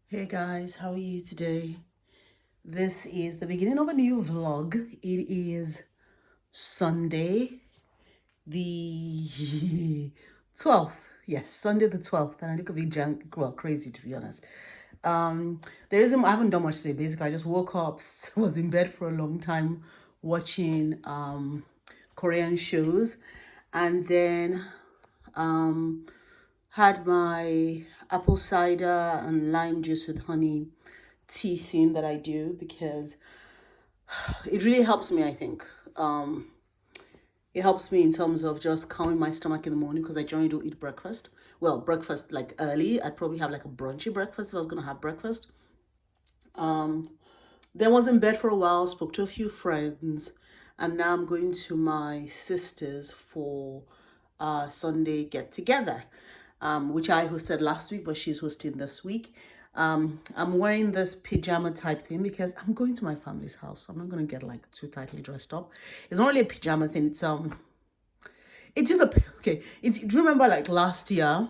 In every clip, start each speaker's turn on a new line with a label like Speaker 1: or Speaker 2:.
Speaker 1: Hey guys, how are you today? This is the beginning of a new vlog. It is Sunday, the 12th. Yes, Sunday the 12th. And I look a bit crazy to be honest. There isn't, I haven't done much today. Basically, I just woke up, was in bed for a long time watching Korean shows, and then um had my apple cider and lime juice with honey tea thing that I do because it really helps me, I think. It helps me in terms of just calming my stomach in the morning because I generally don't eat breakfast. Well, breakfast like early. I'd probably have like a brunchy breakfast if I was gonna have breakfast. Um, then was in bed for a while, spoke to a few friends, and now I'm going to my sister's for Sunday get together, which I hosted last week, but she's hosting this week. I'm wearing this pajama type thing because I'm going to my family's house. So I'm not gonna get like too tightly dressed up. It's not really a pajama thing. It's just a okay. It's do you remember like last year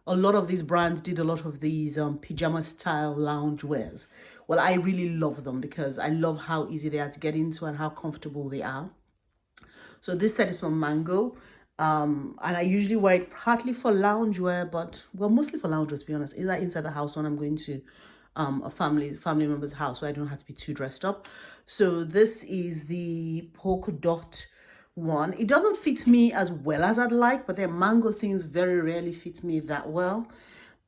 Speaker 1: a lot of these brands did a lot of these pajama style lounge wears. Well, I really love them because I love how easy they are to get into and how comfortable they are. So this set is from Mango. And I usually wear it partly for loungewear, but well, mostly for loungewear to be honest. Either inside the house when I'm going to a family member's house where I don't have to be too dressed up. So this is the polka dot one. It doesn't fit me as well as I'd like, but their mango things very rarely fit me that well.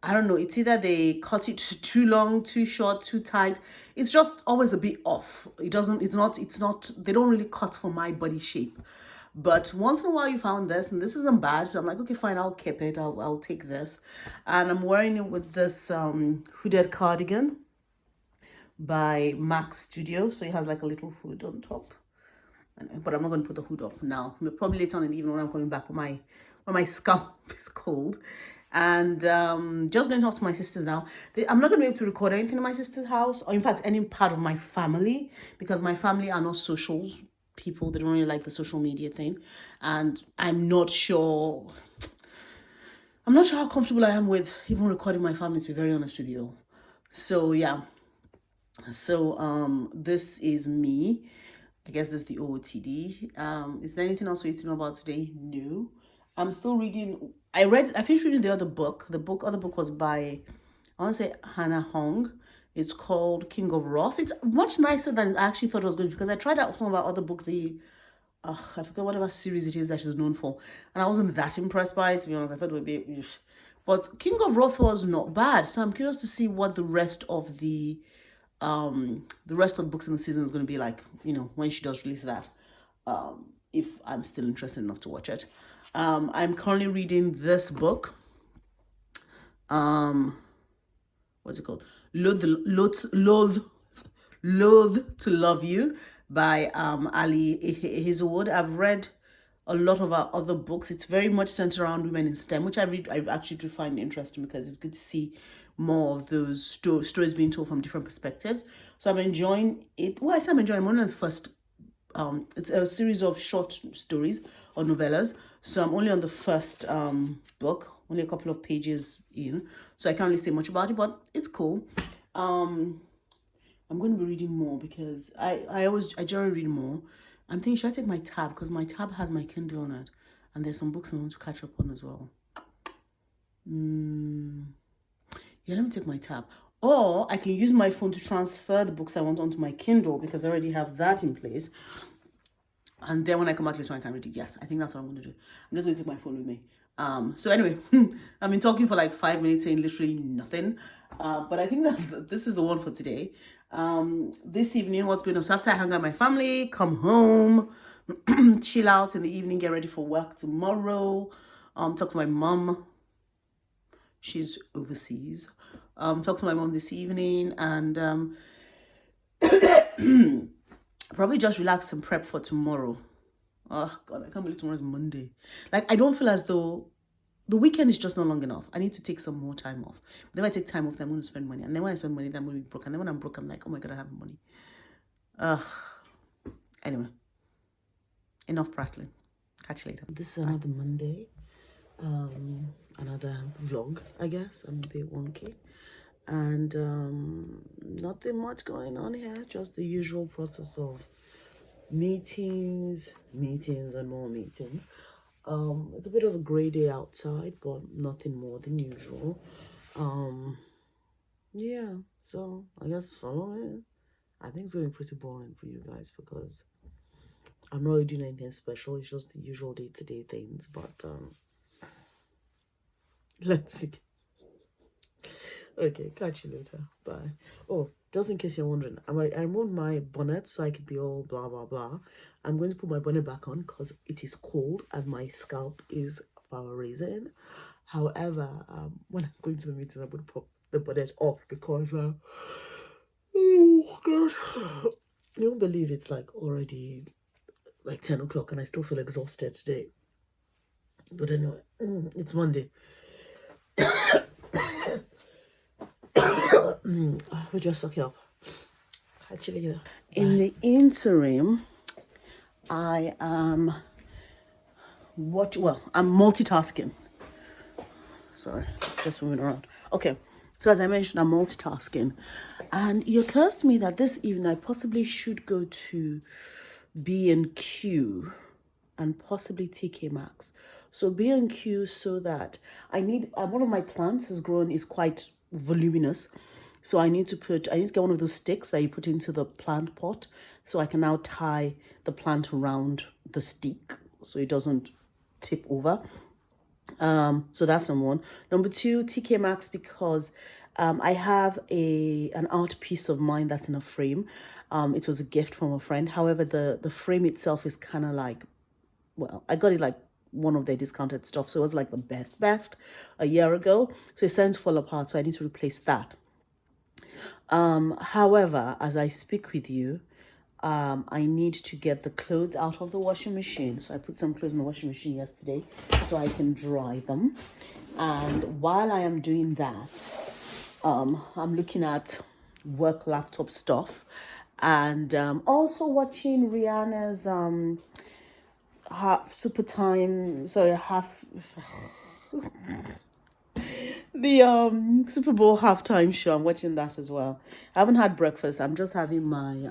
Speaker 1: I don't know. It's either they cut it too long, too short, too tight. It's just always a bit off. It doesn't, it's not, they don't really cut for my body shape. But once in a while you found this and this isn't bad. So I'm like, okay, fine, I'll keep it. I'll take this. And I'm wearing it with this hooded cardigan by Max Studio. So it has like a little hood on top. But I'm not going to put the hood up now. Probably later on in the evening when I'm coming back when my scalp is cold. And just going to talk to my sisters now. I'm not going to be able to record anything in my sister's house, or in fact any part of my family, because my family are not socials people. They don't really like the social media thing, and I'm not sure how comfortable I am with even recording my family, to be very honest with you. So yeah. So this is me. I guess that's the OOTD. Is there anything else for you to know about today? No. I'm still reading. I finished reading the other book. Other book was by, I want to say Hannah Hong. It's called King of Wrath. It's much nicer than I actually thought it was going to, because I tried out some of our other book, I forget whatever series it is that she's known for, and I wasn't that impressed by it, to be honest. I thought it would be, but King of Wrath was not bad. So I'm curious to see what the rest of the books in the season is going to be like, when she does release that, if I'm still interested enough to watch it. I'm currently reading this book. What's it called? Loathe to Love You by Ali Hazelwood. I've read a lot of our other books. It's very much centered around women in STEM, which I actually do find interesting because it's good to see more of those stories being told from different perspectives. So I'm enjoying it. Well, I say I'm enjoying. I'm only on the first. It's a series of short stories or novellas. So I'm only on the first book, only a couple of pages in. So I can't really say much about it, but it's cool. I'm going to be reading more because I generally read more. I'm thinking, should I take my tab? Because my tab has my Kindle on it. And there's some books I want to catch up on as well. Yeah, let me take my tab. Or I can use my phone to transfer the books I want onto my Kindle because I already have that in place. And then when I come back later, I can read it. Yes, I think that's what I'm going to do. I'm just going to take my phone with me. So anyway, I've been talking for like 5 minutes saying literally nothing. But I think this is the one for today. This evening, what's going on? So after I hang out with my family, come home, chill out in the evening, get ready for work tomorrow. Talk to my mom. She's overseas. Talk to my mom this evening and probably just relax and prep for tomorrow. Oh God, I can't believe tomorrow's Monday. Like I don't feel as though the weekend is just not long enough. I need to take some more time off. But then when I take time off, then I'm going to spend money. And then when I spend money, then I'm going to be broke. And then when I'm broke, I'm like, oh my God, I have money. Anyway, enough prattling. Catch you later. This is another Monday. Another vlog, I guess. I'm a bit wonky. And nothing much going on here, just the usual process of meetings, and more meetings. It's a bit of a gray day outside, but nothing more than usual. Yeah, so I guess follow it. I think it's gonna be pretty boring for you guys because I'm not really doing anything special. It's just the usual day-to-day things, but let's see. Okay, catch you later. Bye. Oh, just in case you're wondering, I removed my bonnet so I could be all blah blah blah. I'm going to put my bonnet back on because it is cold and my scalp is power raising. However, when I'm going to the meeting, I'm going to put the bonnet off because oh gosh, you won't believe it's like already like 10 o'clock and I still feel exhausted today. But anyway, it's Monday. We're just suck it up. Actually, in the interim, I am I'm multitasking. Sorry, just moving around. Okay, so as I mentioned, I'm multitasking, and it occurs to me that this evening I possibly should go to B&Q and possibly TK Maxx. So B&Q, so that one of my plants is quite voluminous. So I need to get one of those sticks that you put into the plant pot. So I can now tie the plant around the stick so it doesn't tip over. So that's number one. Number two, TK Maxx, because I have an art piece of mine that's in a frame. It was a gift from a friend. However, the frame itself is kind of like, well, I got it like one of their discounted stuff. So it was like the best a year ago. So it's starting to fall apart. So I need to replace that. However, as I speak with you, I need to get the clothes out of the washing machine. So I put some clothes in the washing machine yesterday so I can dry them. And while I am doing that, I'm looking at work laptop stuff and also watching Rihanna's the Super Bowl halftime show. I'm watching that as well. I haven't had breakfast. I'm just having my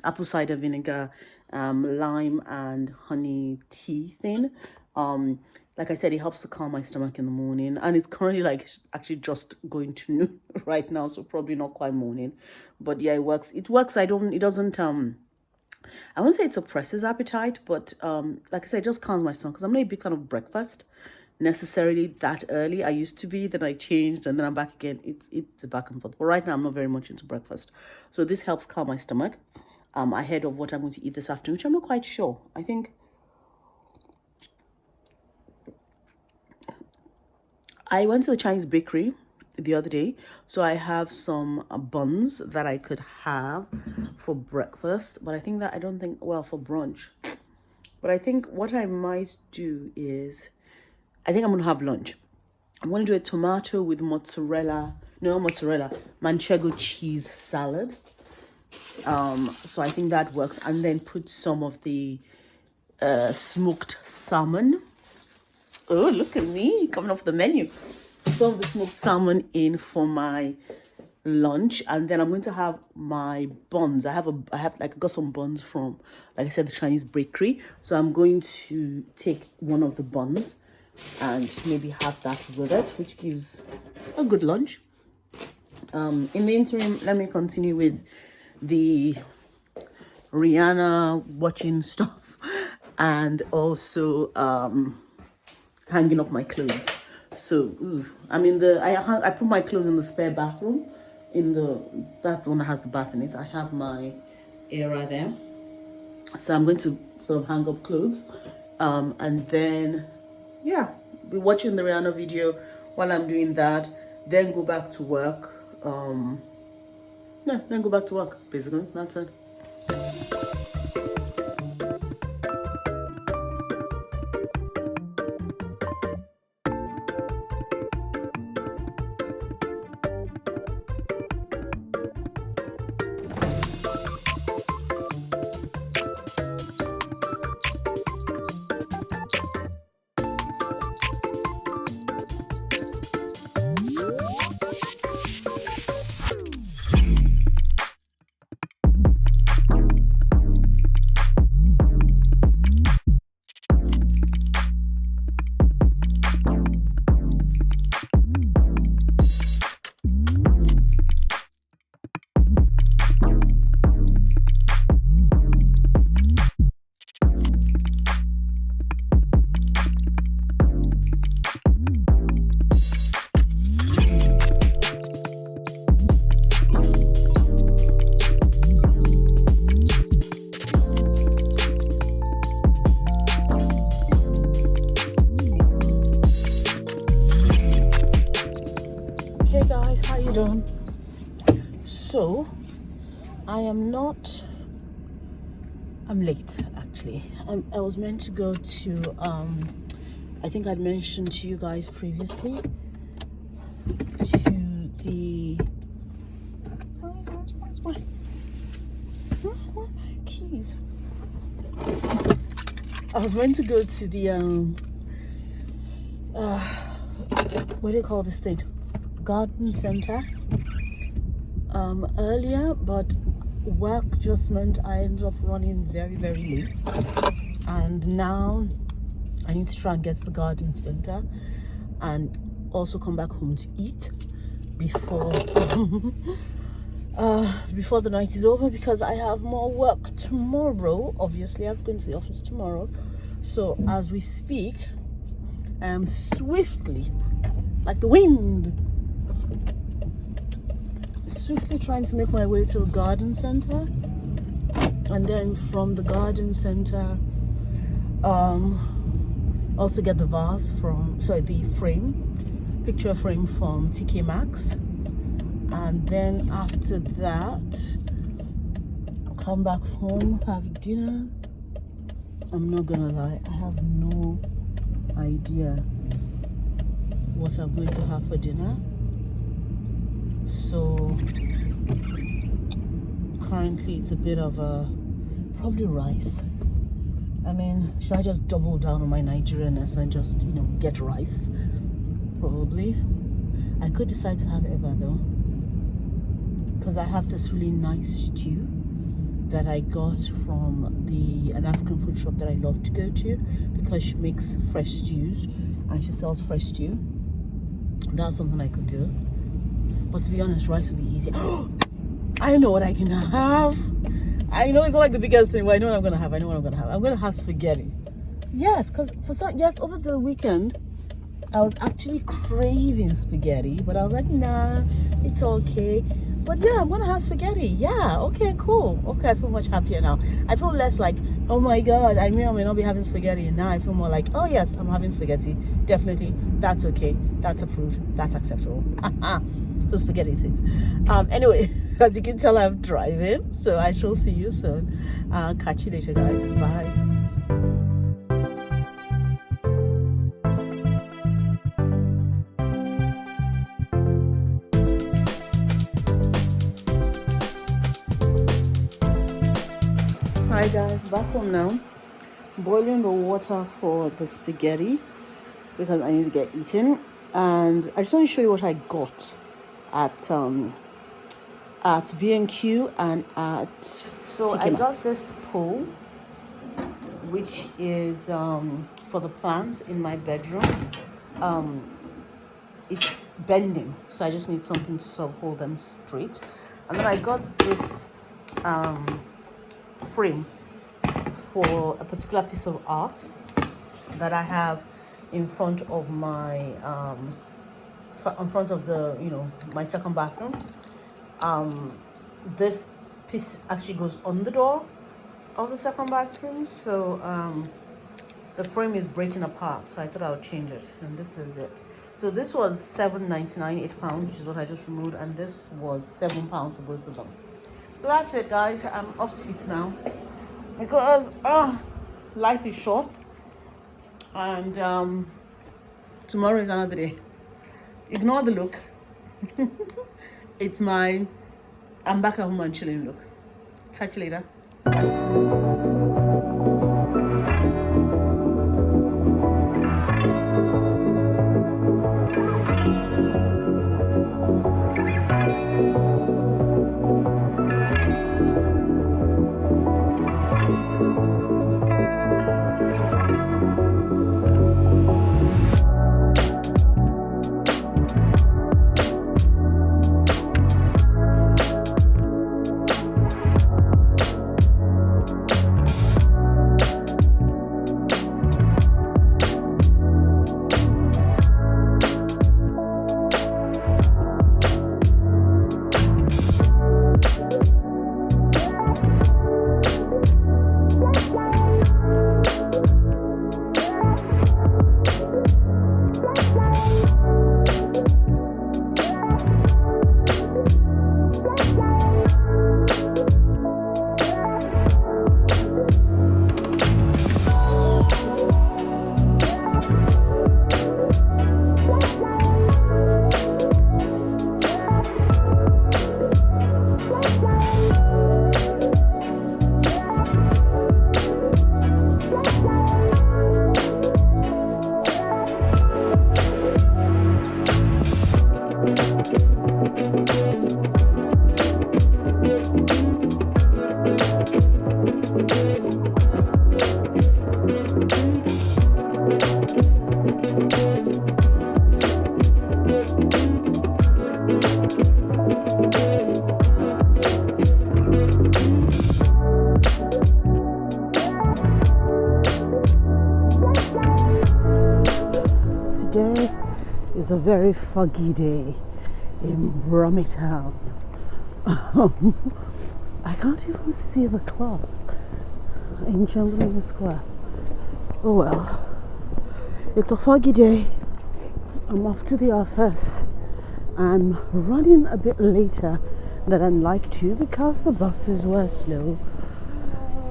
Speaker 1: apple cider vinegar, lime and honey tea thing. Like I said, it helps to calm my stomach in the morning, and it's currently like actually just going to noon right now, so probably not quite morning, but yeah, it works. It works. It doesn't I wouldn't say it suppresses appetite, but like I said, it just calms my stomach because I'm not a big fan of breakfast necessarily that early. I used to be, then I changed, and then I'm back again. It's back and forth. But right now, I'm not very much into breakfast, so this helps calm my stomach ahead of what I'm going to eat this afternoon, which I'm not quite sure. I think I went to the Chinese bakery the other day, so I have some buns that I could have for breakfast, but I don't think, well, for brunch. But I think what I might do is, I think I'm gonna have lunch. I'm gonna do a tomato with manchego cheese salad. So I think that works, and then put some of the smoked salmon. Oh, look at me coming off the menu. Some of the smoked salmon in for my lunch, and then I'm going to have my buns. I got some buns from, like I said, the Chinese bakery. So I'm going to take one of the buns and maybe have that with it, which gives a good lunch. In the interim, let me continue with the Rihanna watching stuff and also hanging up my clothes. So I put my clothes in the spare bathroom. That's the one that has the bath in it. I have my area there. So I'm going to sort of hang up clothes. And then yeah, be watching the Rihanna video while I'm doing that. Then go back to work. Then go back to work, basically. That's it. guys, how you doing? So I'm late actually. I was meant to go to I think I'd mentioned to you guys previously to the keys. I was meant to go to the what do you call this thing? Garden center earlier, but work just meant I ended up running very, very late, and now I need to try and get to the garden center and also come back home to eat before before the night is over, because I have more work tomorrow. Obviously I have to go into the office tomorrow, so as we speak I am swiftly, like the wind, swiftly trying to make my way to the garden center, and then from the garden center also get the vase from, sorry, the picture frame from TK Maxx, and then after that come back home, have dinner. I'm not gonna lie, I have no idea what I'm going to have for dinner. So currently it's a bit of a probably rice. I mean, should I just double down on my Nigerianness and just, you know, get rice? Probably. I could decide to have eba though, because I have this really nice stew that I got from an African food shop that I love to go to, because she makes fresh stews and she sells fresh stew. That's something I could do. But to be honest, rice would be easy. I know what I can have. I know it's not like the biggest thing, but I know what I'm gonna have. I'm gonna have spaghetti. Yes, because over the weekend I was actually craving spaghetti, but I was like, nah, it's okay. But yeah, I'm gonna have spaghetti. Yeah, okay, cool. Okay, I feel much happier now. I feel less like, oh my god, I may or may not be having spaghetti. And now I feel more like, oh yes, I'm having spaghetti. Definitely, that's okay. That's approved. That's acceptable. So spaghetti things. Anyway, as you can tell, I'm driving, so I shall see you soon. Catch you later, guys. Bye. Hi guys, back home now. Boiling the water for the spaghetti because I need to get eaten, and I just want to show you what I got at B&Q and at. So I got this pole, which is for the plants in my bedroom. It's bending, so I just need something to sort of hold them straight. And then I got this frame for a particular piece of art that I have in front of my in front of the, you know, my second bathroom. This piece actually goes on the door of the second bathroom, so the frame is breaking apart, so I thought I would change it, and this is it. So this was £7.99, £8, which is what I just removed, and this was £7 for both of them. So that's it, guys. I'm off to eat now because life is short, and tomorrow is another day. Ignore the look. It's my I'm back at home and chilling look. Catch you later. very foggy day in Brummetown. I can't even see the clock in Chamberlain Square. Oh well, it's a foggy day. I'm off to the office. I'm running a bit later than I'd like to because the buses were slow.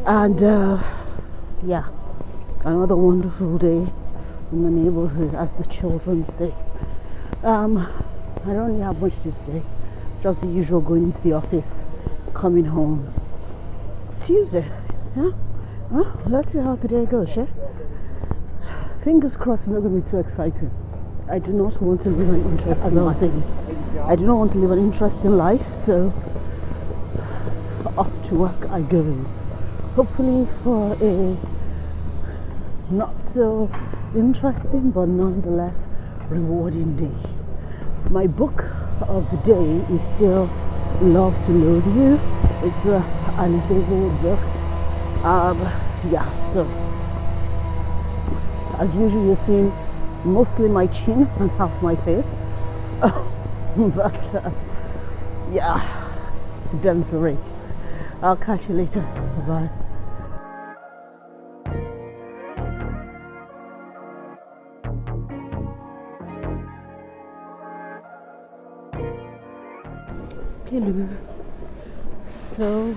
Speaker 1: And yeah, another wonderful day in the neighborhood, as the children say. I don't really have much to say, just the usual, going to the office, coming home. Tuesday, yeah? Well, let's see how the day goes, yeah? Fingers crossed it's not going to be too exciting. I do not want to live an interesting, as I was saying, I do not want to live an interesting life, so off to work I go. Hopefully for a not so interesting but nonetheless rewarding day. My book of the day is still Love to Loathe You. It's an Hazelwood book. Yeah, so as usual you're seeing mostly my chin and half my face. But yeah, done for break. I'll catch you later. Bye. Hello. So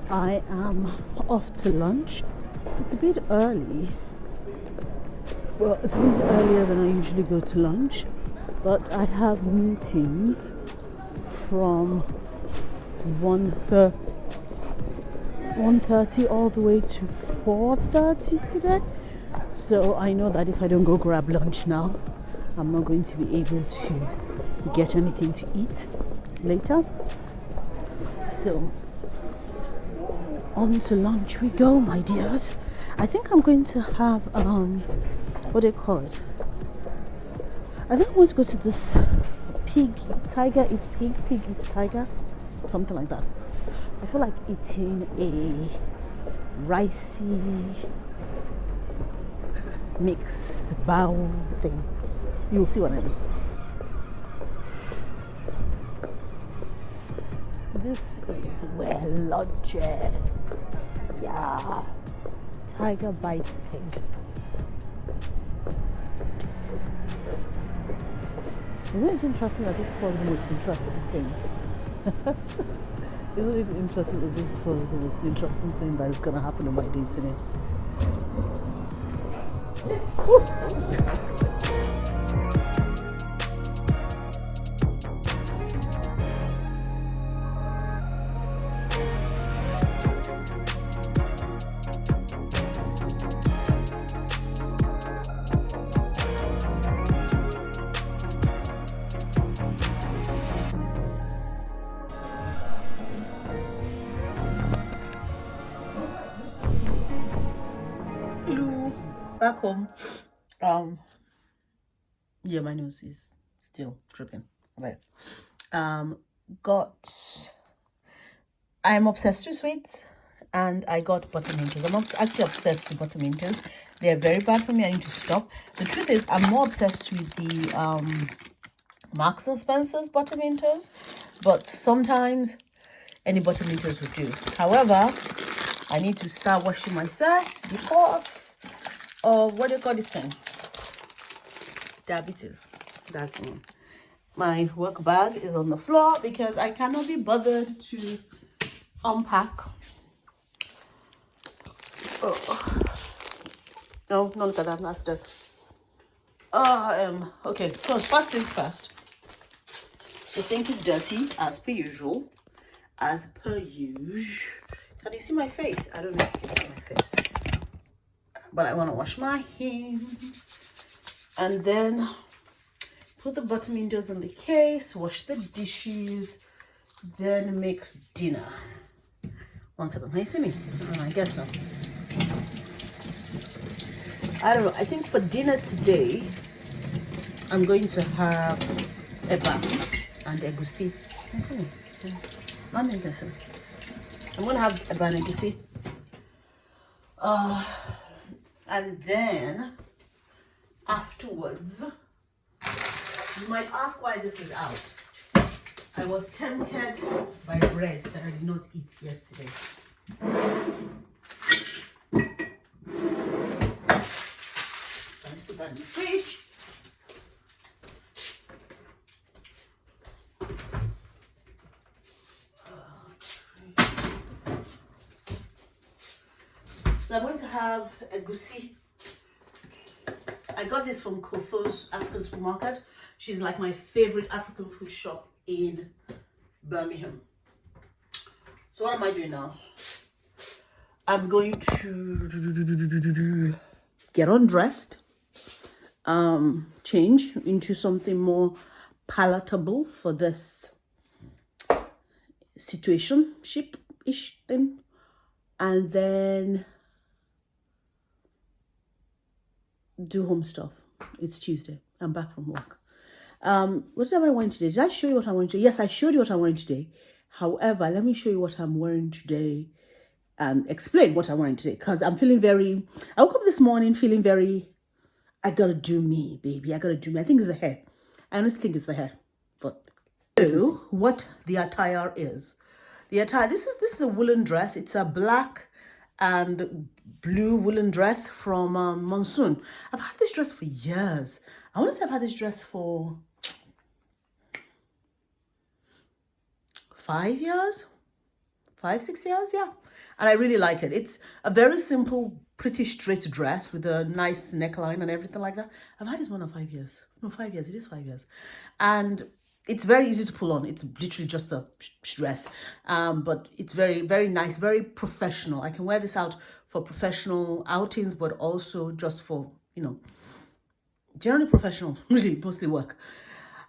Speaker 1: I am off to lunch. It's a bit early. Well, it's a bit earlier than I usually go to lunch, but I have meetings from 1:30 all the way to 4:30 today. So I know that if I don't go grab lunch now, I'm not going to be able to get anything to eat later. So on to lunch we go, my dears. I think I'm going to have what do you call it? I think I'm going to go to this tiger eats pig eats tiger, something like that. I feel like eating a ricey mix bowl thing. You'll see what I mean. This is where lunch is. Yeah. Tiger bite pig. Isn't it interesting that this is probably the most interesting thing? Isn't it interesting that this is probably the most interesting thing that is going to happen in my day today? Back home. Yeah, my nose is still dripping. Right. I'm obsessed with sweets, and I got butterminters. I'm actually obsessed with butterminters. They're very bad for me. I need to stop. The truth is, I'm more obsessed with the Marks and Spencer's butterminters, but sometimes any butterminters will do. However, I need to start washing myself because what do you call this thing? Diabetes. That's the one. My work bag is on the floor because I cannot be bothered to unpack. Oh. No, look at that. That's dirt. Okay, so first things first. The sink is dirty as per usual. As per usual. Can you see my face? I don't know if you can see my face. But I want to wash my hands. And then put the butterminters in the case, wash the dishes, then make dinner. 1 second, can you see me? I guess so. I don't know, I think for dinner today, I'm going to have eba and egusi. Can you see me? I'm going to have eba and egusi. And then afterwards, You might ask why this is out. I was tempted by bread that I did not eat yesterday. So let's put that in the fridge. So I'm going to have a goosey. I got this from Kofo's African Supermarket. She's like my favorite African food shop in Birmingham. So what am I doing now? I'm going to get undressed, change into something more palatable for this situation-ship-ish thing, and then do home stuff. It's Tuesday. I'm back from work. What am I wearing today? Did I show you what I'm wearing today? Yes, I showed you what I'm wearing today. However, let me show you what I'm wearing today and explain what I'm wearing today, because I'm feeling I woke up this morning feeling I gotta do me, baby. I gotta do me. I think it's the hair. I honestly think it's the hair. But what the attire is. The attire, this is a woolen dress. It's a black and blue woolen dress from Monsoon. I've had this dress for years. I want to say I've had this dress for 5 years, 5-6 years, yeah. And I really like it. It's a very simple, pretty straight dress with a nice neckline and everything like that. I've had this one for 5 years. No, 5 years. It is 5 years. And it's very easy to pull on. It's literally just a dress. But it's very, very nice, very professional. I can wear this out for professional outings, but also just for, generally professional, really, mostly work.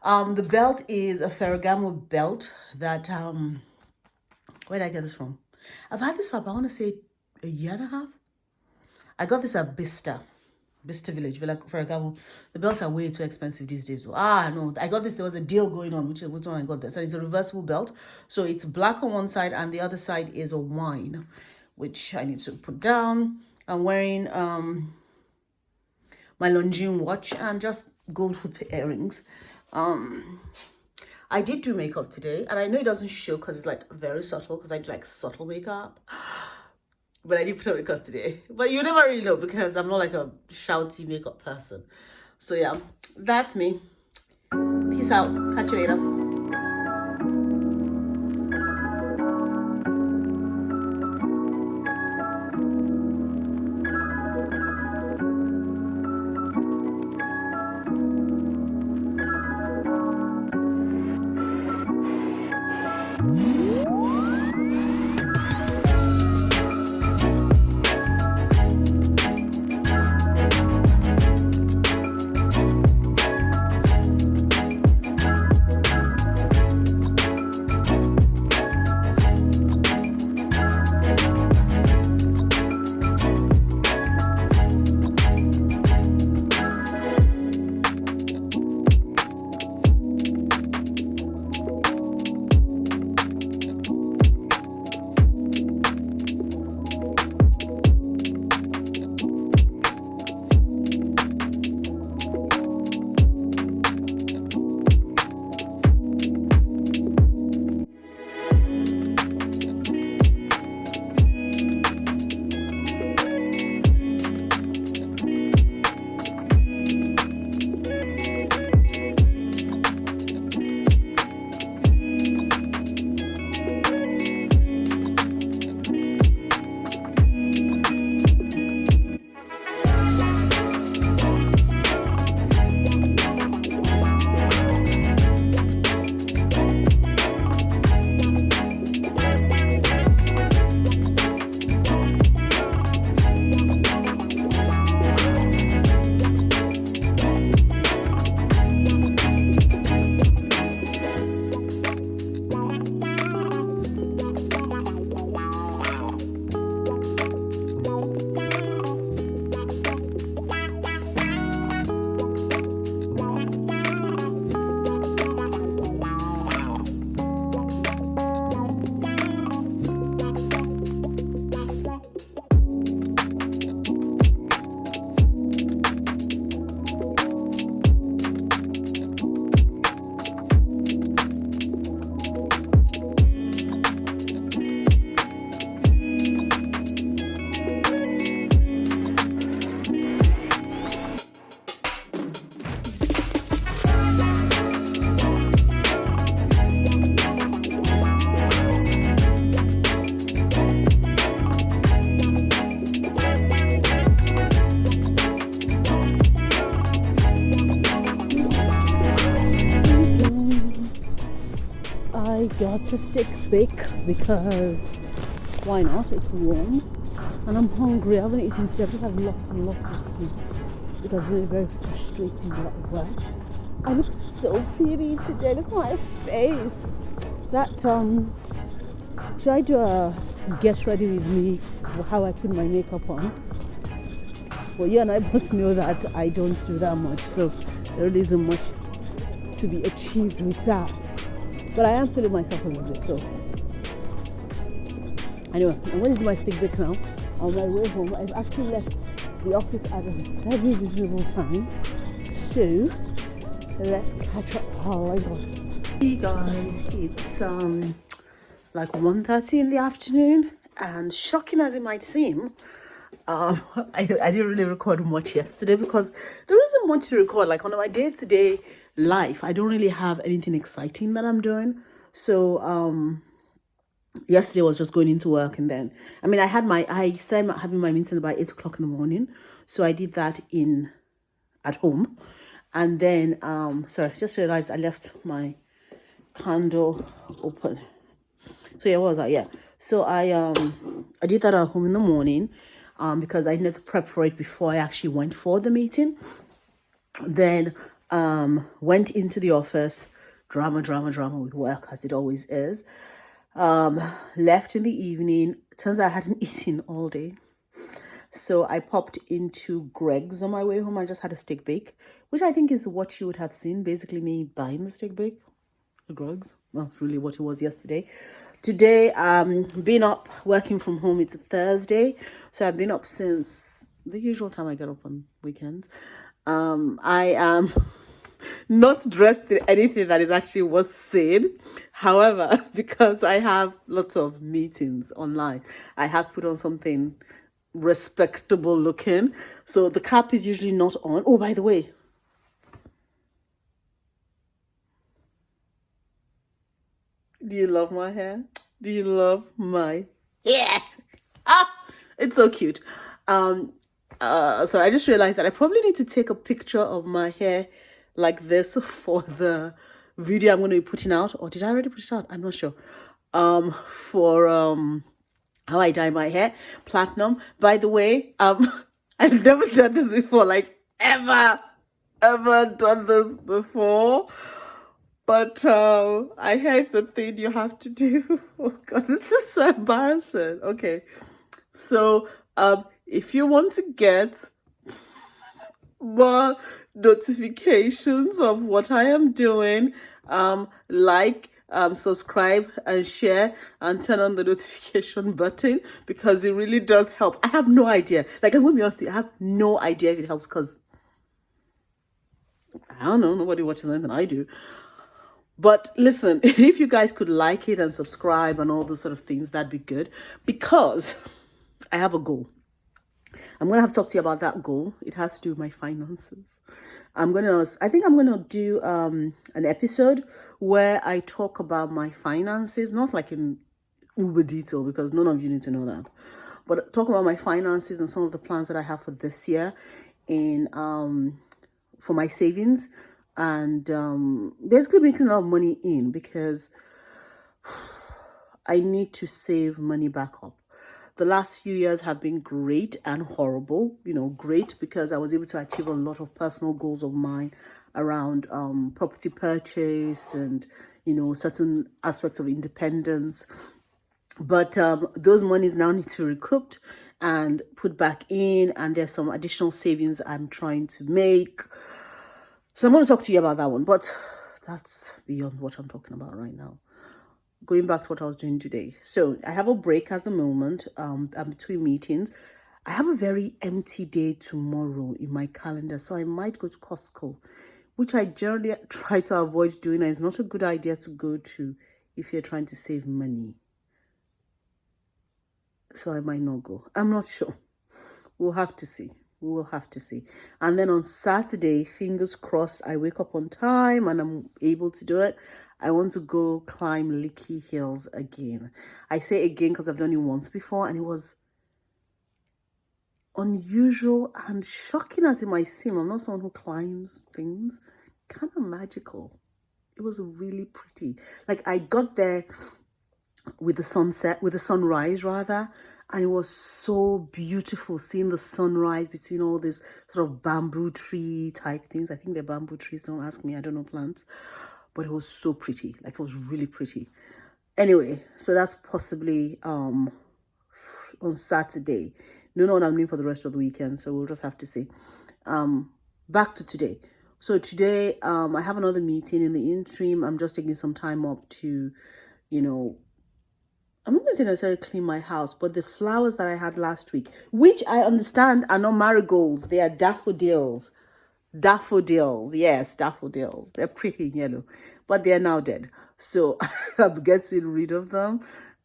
Speaker 1: The belt is a Ferragamo belt that, where did I get this from? I've had this for, I want to say, a year and a half. I got this at Bista Village, Villa Ferragamo. The belts are way too expensive these days. No, I got this. There was a deal going on, which one I got this. And it's a reversible belt. So it's black on one side and the other side is a wine, which I need to put down. I'm wearing my Longines watch and just gold hoop earrings. I did do makeup today, and I know it doesn't show because it's like very subtle, because I do like subtle makeup. But I did put on makeup today. But you never really know because I'm not like a shouty makeup person. So yeah, that's me. Peace out. Catch you later. I got a stick bake because why not? It's warm and I'm hungry. I haven't eaten today. I've just had lots and lots of sweets because it's been very frustrating at work. I look so pretty today. Look at my face. That should I do a get ready with me how I put my makeup on? Well, you and I both know that I don't do that much, so there really isn't much to be achieved with that. But I am feeling myself a little bit, so anyway, I'm going to do my stick bake now. On my way home, I've actually left the office at a very reasonable time, so let's catch up how I got. Hey guys, it's like 1:30 in the afternoon, and shocking as it might seem, I didn't really record much yesterday because there isn't much to record. Like on my day-to-day life, I don't really have anything exciting that I'm doing. So yesterday was just going into work, and then I said I'm having my meeting about 8 o'clock in the morning, so I did that at home, and then sorry, just realized I left my candle open. So yeah, what was that? Yeah. So I did that at home in the morning, because I needed to prep for it before I actually went for the meeting. Then went into the office, drama with work as it always is. Left in the evening. Turns out I hadn't eaten all day. So I popped into Greg's on my way home. I just had a steak bake, which I think is what you would have seen. Basically me buying the steak bake at Greg's. Well, that's really what it was yesterday. Today, been up working from home. It's a Thursday. So I've been up since the usual time I get up on weekends. I am not dressed in anything that is actually worth saying. However, because I have lots of meetings online, I have to put on something respectable looking. So the cap is usually not on. Oh, by the way, do you love my hair? Do you love my hair? It's so cute. So I just realized that I probably need to take a picture of my hair like this for the video I'm going to be putting out. Or did I already put it out? I'm not sure. For how I dye my hair platinum. By the way, I've never done this before, like ever done this before. But I heard it's a thing you have to do. Oh god, this is so embarrassing. Okay. So if you want to get more notifications of what I am doing, subscribe and share and turn on the notification button, because it really does help. I have no idea. Like, I'm going to be honest with you, I have no idea if it helps, because I don't know, nobody watches anything I do. But listen, if you guys could like it and subscribe and all those sort of things, that'd be good, because I have a goal. I'm going to have to talk to you about that goal. It has to do with my finances. I think I'm going to do an episode where I talk about my finances, not like in uber detail, because none of you need to know that, but talk about my finances and some of the plans that I have for this year for my savings, and basically making a lot of money in, because I need to save money back up. The last few years have been great and horrible. Great because I was able to achieve a lot of personal goals of mine around property purchase and, certain aspects of independence. But those monies now need to be recouped and put back in, and there's some additional savings I'm trying to make. So I'm going to talk to you about that one, but that's beyond what I'm talking about right now. Going back to what I was doing today. So I have a break at the moment. I'm between meetings. I have a very empty day tomorrow in my calendar, so I might go to Costco, which I generally try to avoid doing. It's not a good idea to go to if you're trying to save money. So I might not go. I'm not sure. We'll have to see. We will have to see. And then on Saturday, fingers crossed, I wake up on time and I'm able to do it. I want to go climb Licky Hills again. I say again because I've done it once before, and it was unusual and shocking as it might seem. I'm not someone who climbs things. Kind of magical. It was really pretty. Like I got there with the sunset, with the sunrise rather, and it was so beautiful seeing the sunrise between all these sort of bamboo tree type things. I think they're bamboo trees, don't ask me, I don't know plants, but it was so pretty. Like it was really pretty. Anyway, so that's possibly on Saturday. Don't know what I'm doing for the rest of the weekend, so we'll just have to see. Back to today. So today I have another meeting. In the interim, I'm just taking some time up to, you know, I'm not going to say necessarily clean my house, but the flowers that I had last week, which I understand are not marigolds, they are daffodils. Daffodils, yes, daffodils. They're pretty yellow, but they're now dead. So I'm getting rid of them.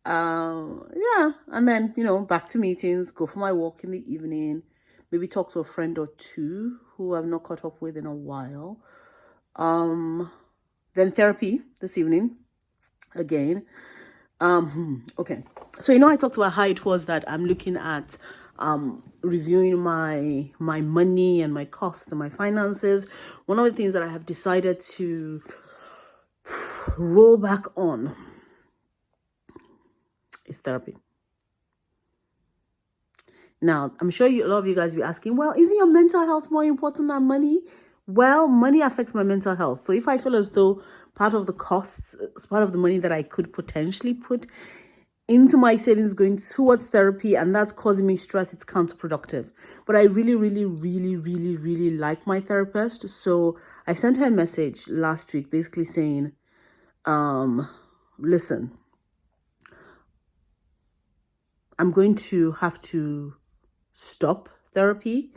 Speaker 1: Yeah, and then, you know, back to meetings, go for my walk in the evening, maybe talk to a friend or two who I've not caught up with in a while. Then therapy this evening again. Okay, so you know I talked about how it was that I'm looking at reviewing my money and my costs and my finances. One of the things that I have decided to roll back on is therapy. Now, I'm sure a lot of you guys will be asking, well, isn't your mental health more important than money? Well, money affects my mental health. So if I feel as though part of the costs, part of the money that I could potentially put into my savings going towards therapy, and that's causing me stress, it's counterproductive. But I really, really, really, really, really like my therapist. So I sent her a message last week basically saying, listen, I'm going to have to stop therapy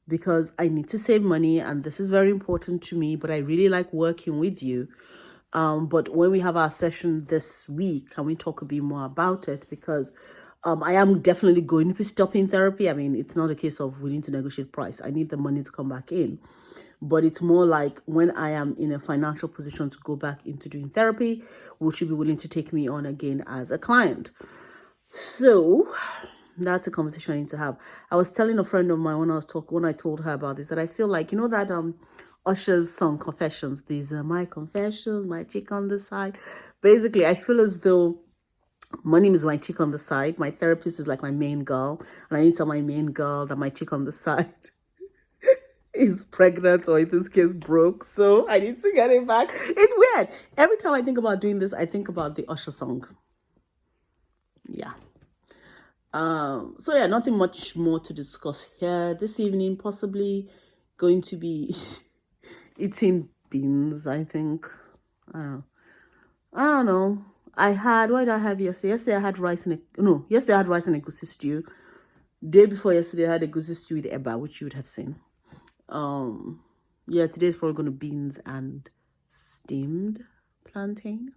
Speaker 1: because I need to save money and this is very important to me, but I really like working with you. But when we have our session this week, can we talk a bit more about it? Because I am definitely going to be stopping therapy. I mean, it's not a case of willing to negotiate price. I need the money to come back in. But it's more like when I am in a financial position to go back into doing therapy, will she be willing to take me on again as a client? So that's a conversation I need to have. I was telling a friend of mine when I told her about this, that I feel like, you know, that Usher's song Confessions, these are my confessions, my chick on the side. Basically, I feel as though money is my chick on the side. My therapist is like my main girl, and I need to tell my main girl that my chick on the side is pregnant, or in this case broke, so I need to get it back. It's weird. Every time I think about doing this, I think about the Usher song. Yeah. So yeah, nothing much more to discuss here this evening. Possibly going to be eating beans, I think. I don't know. What did I have yesterday? Yesterday I had rice and yesterday I had rice and egusi stew. Day before yesterday I had egusi stew with eba, which you would have seen. Yeah, today's probably going to be beans and steamed plantain.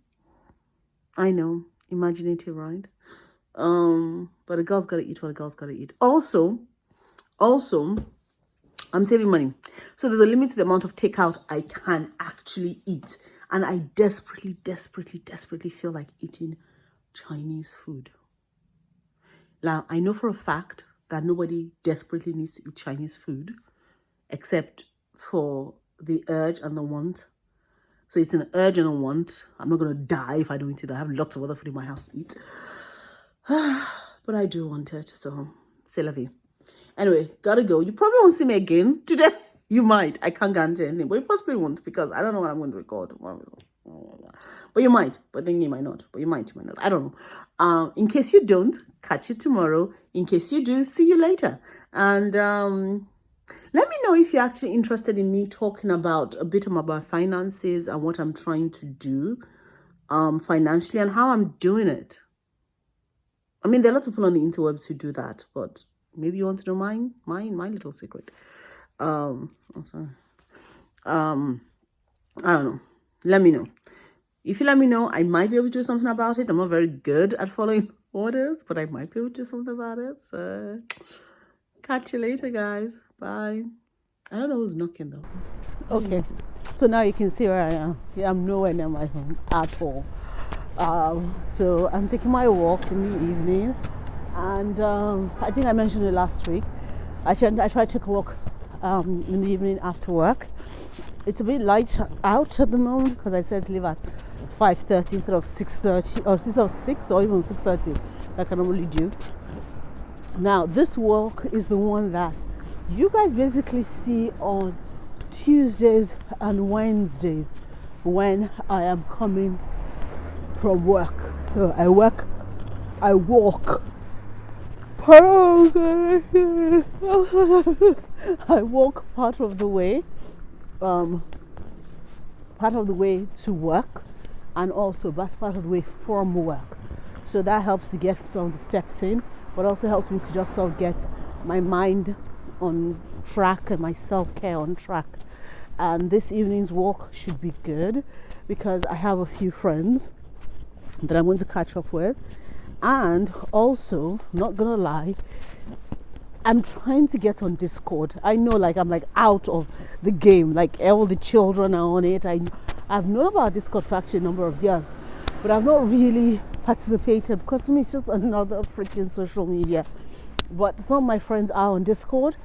Speaker 1: I know, imaginative, right? But a girl's gotta eat what a girl's gotta eat. Also, I'm saving money. So there's a limit to the amount of takeout I can actually eat. And I desperately feel like eating Chinese food. Now, I know for a fact that nobody desperately needs to eat Chinese food, except for the urge and the want. So it's an urge and a want. I'm not gonna die if I don't eat it. I have lots of other food in my house to eat. But I do want it, so c'est la vie. Anyway, gotta go. You probably won't see me again today. You might. I can't guarantee anything, but you possibly won't because I don't know what I'm going to record. But you might. But then you might not. But you might not. I don't know. In case you don't, catch you tomorrow. In case you do, see you later. And let me know if you're actually interested in me talking about a bit about finances and what I'm trying to do financially and how I'm doing it. I mean, there are lots of people on the interwebs who do that, but maybe you want to know my little secret. I don't know. Let me know. If you let me know, I might be able to do something about it. I'm not very good at following orders, but I might be able to do something about it. So, catch you later, guys. Bye. I don't know who's knocking though. Okay, so now you can see where I am. Yeah, I'm nowhere near my home at all. So I'm taking my walk in the evening, and I think I mentioned it last week. I try to take a walk in the evening after work. it's a bit light out at the moment because I said to leave at 5:30 instead of 6:30, or instead of 6 or even 6:30 like I normally do. Now this walk is the one that you guys basically see on Tuesdays and Wednesdays when I am coming from work. So I walk I walk part of the way to work, and also that's part of the way from work. So that helps to get some of the steps in, but also helps me to just sort of get my mind on track and my self-care on track. And this evening's walk should be good because I have a few friends that I'm going to catch up with. And also, not gonna lie, I'm trying to get on Discord. I know, like, I'm like out of the game, like all the children are on it. I've known about Discord for actually a number of years, but I've not really participated because to me it's just another freaking social media. But some of my friends are on Discord,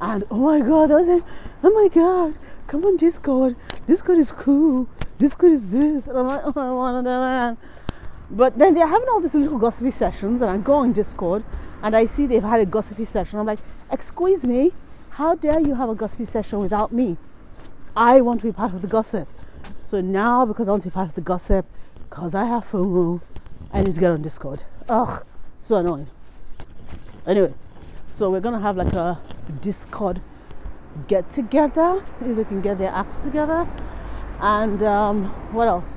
Speaker 1: and oh my god, I was like, oh my god, come on Discord is cool, Discord is this, and I'm like, oh, I want to do that. But then they're having all these little gossipy sessions, and I go on Discord and I see they've had a gossipy session. I'm like, excuse me, how dare you have a gossipy session without me? I want to be part of the gossip. So now, because I want to be part of the gossip, because I have FOMO, I need to get on Discord. Ugh, so annoying. Anyway, so we're gonna have like a Discord get together, if they can get their acts together. And what else?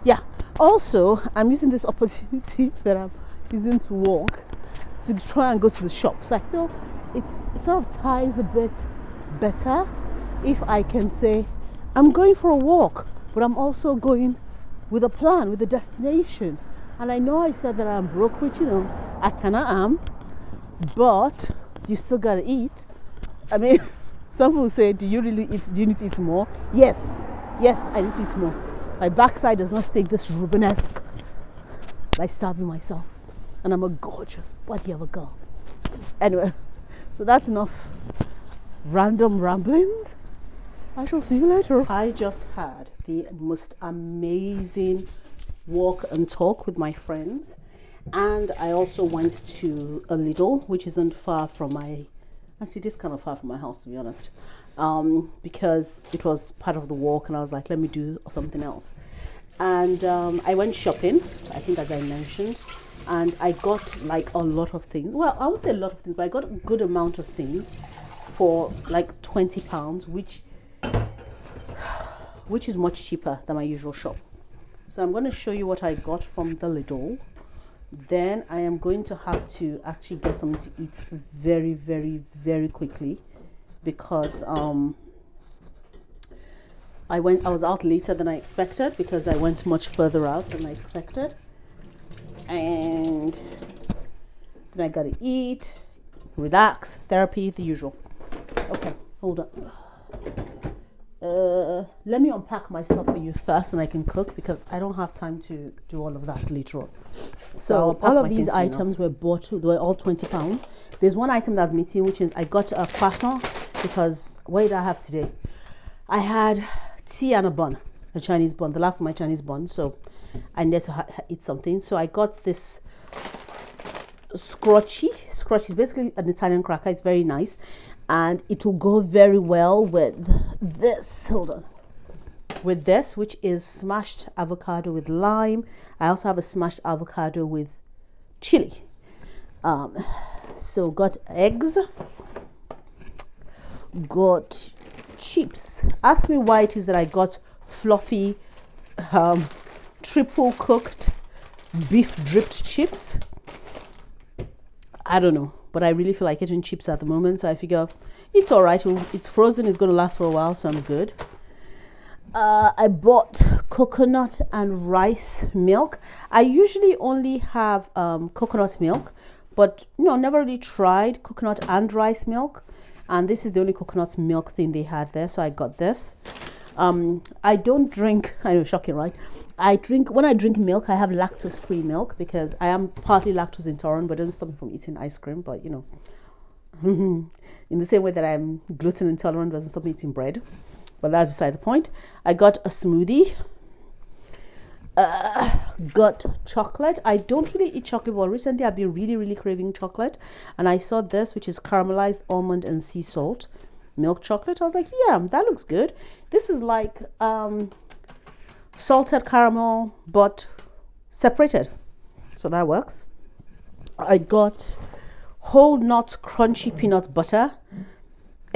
Speaker 1: Yeah, also I'm using this opportunity that I'm using to walk to try and go to the shops. I feel it sort of ties a bit better if I can say I'm going for a walk, but I'm also going with a plan, with a destination. And I know I said that I'm broke, which, you know, I kinda am, but you still gotta eat. I mean, some people say, do you really eat? Do you need to eat more? Yes, I need to eat more. My backside does not take this Rubenesque by starving myself, and I'm a gorgeous body of a girl. Anyway, so that's enough random ramblings. I shall see you later. I just had the most amazing walk and talk with my friends, and I also went to a Lidl, which isn't far from my, actually it is kind of far from my house, to be honest, because it was part of the walk, and I was like, let me do something else. And I went shopping, I think, as I mentioned, and I got like a lot of things. Well, I won't say a lot of things, but I got a good amount of things for like £20, which is much cheaper than my usual shop. So I'm going to show you what I got from the Lidl. Then I am going to have to actually get something to eat very, very, very quickly, because I was out later than I expected, because I went much further out than I expected. And then I gotta eat, relax, therapy, the usual. Okay, hold on. Let me unpack my stuff for you first, and I can cook, because I don't have time to do all of that later on. So all of these items were bought, they were all £20. There's one item that's missing, which is I got a croissant, because what did I have today? I had tea and a bun, a Chinese bun, the last of my Chinese bun, so I need to eat something. So I got this scrotchy is basically an Italian cracker. It's very nice, and it will go very well with this, with this, which is smashed avocado with lime. I also have a smashed avocado with chili. So got eggs, got chips. Ask me why it is that I got fluffy triple cooked beef dripped chips. I don't know, but I really feel like eating chips at the moment, so I figure it's all right. It's frozen, it's going to last for a while, so I'm good. I bought coconut and rice milk. I usually only have coconut milk, but never really tried coconut and rice milk, and this is the only coconut milk thing they had there, so I got this. I don't drink, I know, shocking, right? When I drink milk, I have lactose free milk, because I am partly lactose intolerant, but it doesn't stop me from eating ice cream. But in the same way that I'm gluten intolerant, doesn't stop me eating bread. but that's beside the point. I got a smoothie. Got chocolate. I don't really eat chocolate, but recently I've been really craving chocolate, and I saw this, which is caramelized almond and sea salt milk chocolate. I was like, yeah, that looks good. This is like salted caramel but separated, so that works. I got whole nut crunchy peanut butter.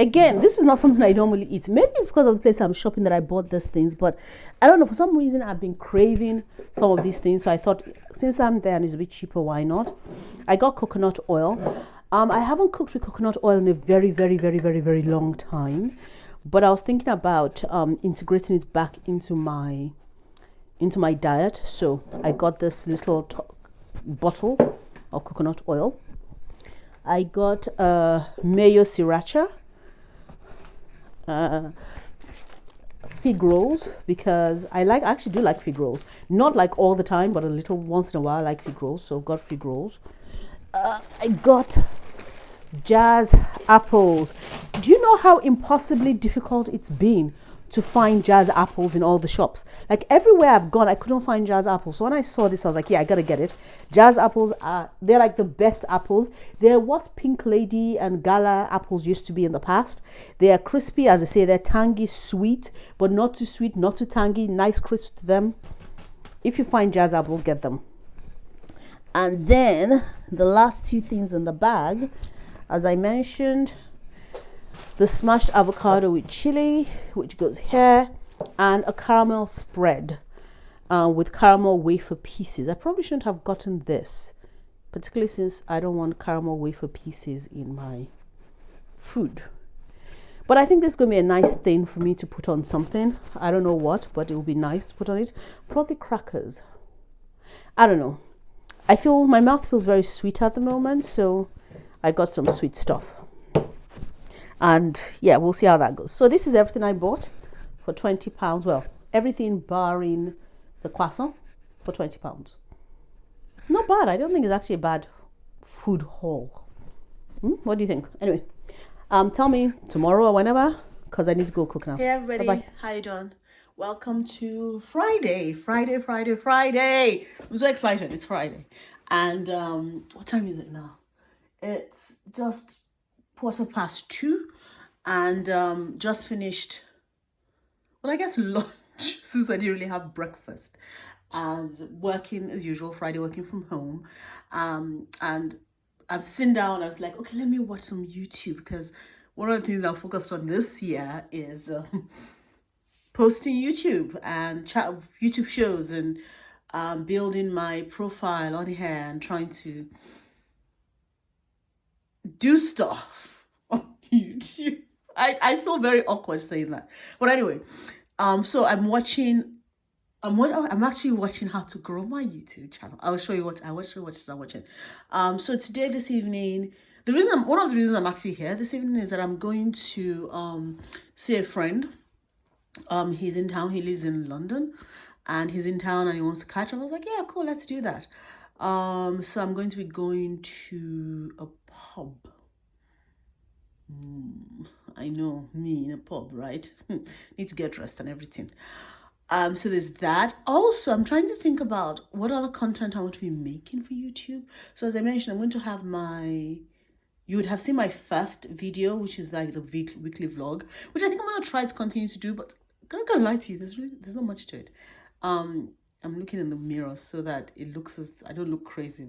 Speaker 1: Again, this is not something I normally eat. Maybe it's because of the place I'm shopping that I bought these things, but I don't know, for some reason I've been craving some of these things, so I thought since I'm there and it's a bit cheaper, why not? I got coconut oil. I haven't cooked with coconut oil in a very long time, but I was thinking about integrating it back into my diet, so I got this little bottle of coconut oil. I got mayo sriracha, fig rolls, because I actually do like fig rolls, not like all the time, but a little once in a while I like fig rolls, so got fig rolls. I got jazz apples. Do you know how impossibly difficult it's been to find jazz apples in all the shops? Like everywhere I've gone, I couldn't find jazz apples. So when I saw this, I was like, yeah, I gotta get it. Jazz apples they're like the best apples. They're what Pink Lady and Gala apples used to be in the past. They are crispy, as I say, they're tangy, sweet, but not too sweet, not too tangy, nice crisp to them. If you find jazz apple, get them. And then the last two things in the bag, as I mentioned, the smashed avocado with chili, which goes here, and a caramel spread with caramel wafer pieces. I probably shouldn't have gotten this, particularly since I don't want caramel wafer pieces in my food. But I think this is going to be a nice thing for me to put on something. I don't know what, but it will be nice to put on it. Probably crackers. I don't know. I feel my mouth feels very sweet at the moment, so I got some sweet stuff. And yeah, we'll see how that goes. So this is everything I bought for £20. Well, everything barring the croissant for £20. Not bad. I don't think it's actually a bad food haul. What do you think? Anyway, tell me tomorrow or whenever, because I need to go cook now. Hey everybody, bye-bye. How you doing? Welcome to Friday. I'm so excited. It's Friday. And what time is it now? It's just 2:15, and just finished, well, I guess lunch, since I didn't really have breakfast, and working as usual, Friday, working from home. And I'm sitting down, I was like, okay, let me watch some YouTube, because one of the things I'm focused on this year is posting YouTube and YouTube shows, and building my profile on here and trying to do stuff on YouTube. I feel very awkward saying that, but anyway, so I'm actually watching how to grow my YouTube channel. I'll show you what I'm watching. So today, this evening, one of the reasons I'm actually here this evening is that I'm going to see a friend. He's in town. He lives in London, and he's in town and he wants to catch up. I was like, yeah, cool, let's do that. So I'm going to be going to a pub. I know, me in a pub, right? Need to get dressed and everything. So there's that. Also, I'm trying to think about what other content I want to be making for YouTube. So as I mentioned, I'm going to have you would have seen my first video, which is like the weekly vlog, which I think I'm going to try to continue to do, but I'm not going to lie to you, there's not much to it. I'm looking in the mirror so that it looks as I don't look crazy.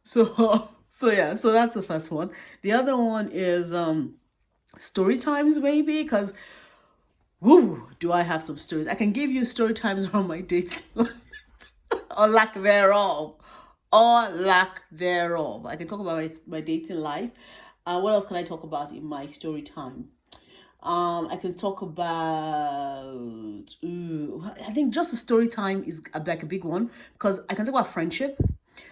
Speaker 1: So yeah, so that's the first one. The other one is story times, maybe, because do I have some stories. I can give you story times around my dating life or lack thereof. I can talk about my dating life. What else can I talk about in my story time? I can talk about I think just the story time is like a big one, because I can talk about friendship.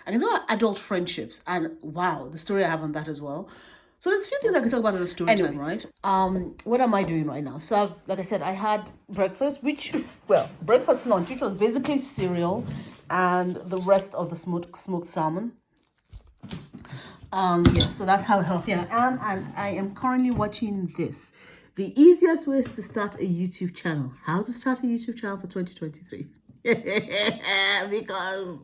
Speaker 1: I can talk about adult friendships, and wow, the story I have on that as well. So there's a few things I can talk about in a story time, right? What am I doing right now? So like I said, I had breakfast, breakfast lunch, which was basically cereal and the rest of the smoked salmon. So that's how healthy I am, and I am currently watching this. The easiest way is to start a YouTube channel. How to start a YouTube channel for 2023? Because